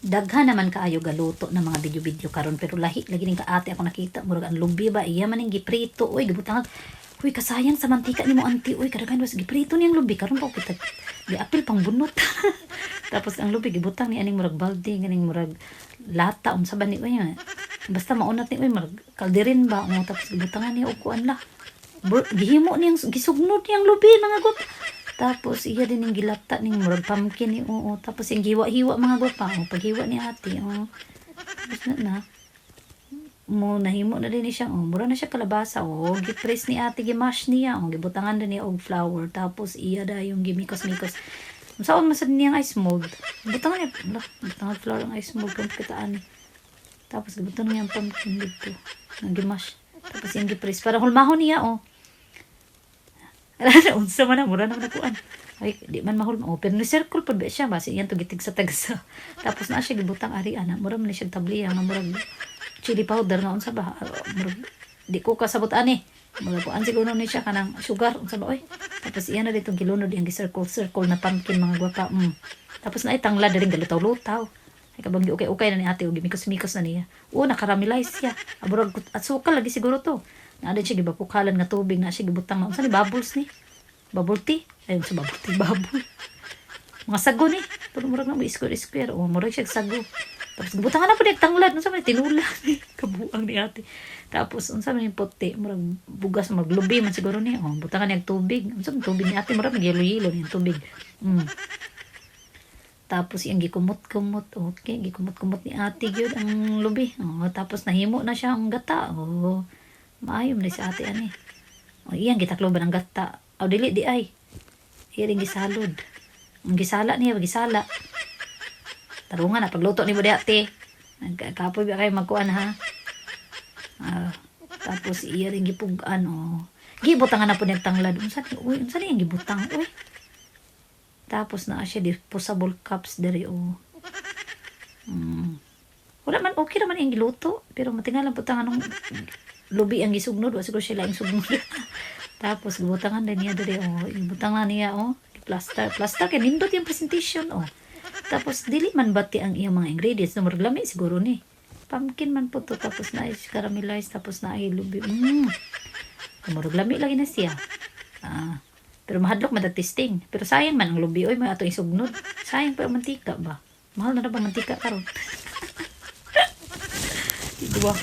Daghan naman kaayo galuto ng mga video-video karon, pero lahi lagi ning kaate ako nakita murag ang lubi ba iya man ning giprito. Uy gibutang, uy kasayang sa mantika nimo auntie, uy kadaghan was giprito niyang lubi karon pa kita giapil pang bunot. Tapos ang lubi gibutang ni aning murag balde ganing murag lata unsa ba ni uy nga. Basta maunat ni uy murag kalderin ba mo, tapos gibutangan niya og kuan la. Gihimo niyang gisugnod niyang lubi mga gwapa. Tapos iya din yung gilata ning murag pumpkin ni oo. Tapos yung hiwa-hiwa mga gwapa. O paghiwa ni ate. O. Tapos na. Mo nahimo na din siya. O mura na siya kalabasa. O gipress ni ate gimash niya. O gibutangan din niya og flour. Tapos iya da yung gimikos-mikos. Saan masad niyang ice mold. Butangan niya. Butangan flour ang ice mold kung kitaan ni. Tapos gibutangan niya ang pumpkin dito. Ang gimash. Tapos yung gipress. Para hulmahon niya o. Unsa man na mura na nakuan. Ay di man mahul mo, pero ni circle pud ba siya basi yan to gitig sa tagsa. Tapos na siya gibutang ari ana, mura man siya tabliya nga murag chili powder nga unsa ba. Murag di ko kasabot ani. Murag kuan siguro ni siya kanang sugar unsa ba oy. Tapos iyan na dito gilunod yang gi-circle na pumpkin mga gwapa. Tapos na itangla diri galutaw-lutaw. Ay kabang okay na ni ate og gimikos-mikos na niya. O nakaramelize siya. Murag asukal lagi siguro to. Ada siya gibapukalan nga tubig na siya gibutang na unsa ni bubbles ni bubble tea ayun sa bubble tea bubble mga sago ni pero murag na mo square o murag siya sago tapos gibutangan na pud tanglad unsa man tinula ni kabuang ni ate tapos unsa man yung puti murag bugas maglubi man siguro ni o butangan niya tubig unsa man tubig ni ate murag yelo-yelo ni tubig tapos yung gikumot-kumot okay gikumot-kumot ni ate gyud ang lubi tapos nahimo na siya ang gata maayo man si ate ani. O iyang gitakloban ang gata. O dili di ay. Iya ring gisalod. Ang gisala niya gisala. Tarungan na pagluto ni mo di ate. Kapoy ba kayo magkuan ha. Tapos iya ring gipugan o. Gibutangan na po nagtanglad. Unsa ni ang gibutang uy. Tapos na siya disposable cups diri o. Wala man okay naman ang giluto pero matingalan putang anong lubi ang gisugnod, wala siguro siya lang sugnod. Tapos, gibutangan din niya dali, gibutangan niya, plaster kaya nindot yung presentation, Tapos, dili man bati ang iyang mga ingredients, numero lami siguro ni. Pumpkin man po to, tapos na caramelize, tapos na ay lubi. Numero lami lagi na siya. Pero mahadlok madatesting. Pero sayang man ang lubi, may ato isugnod. Sayang pa ang mantika ba? Mahal na ba mantika karon? Diba?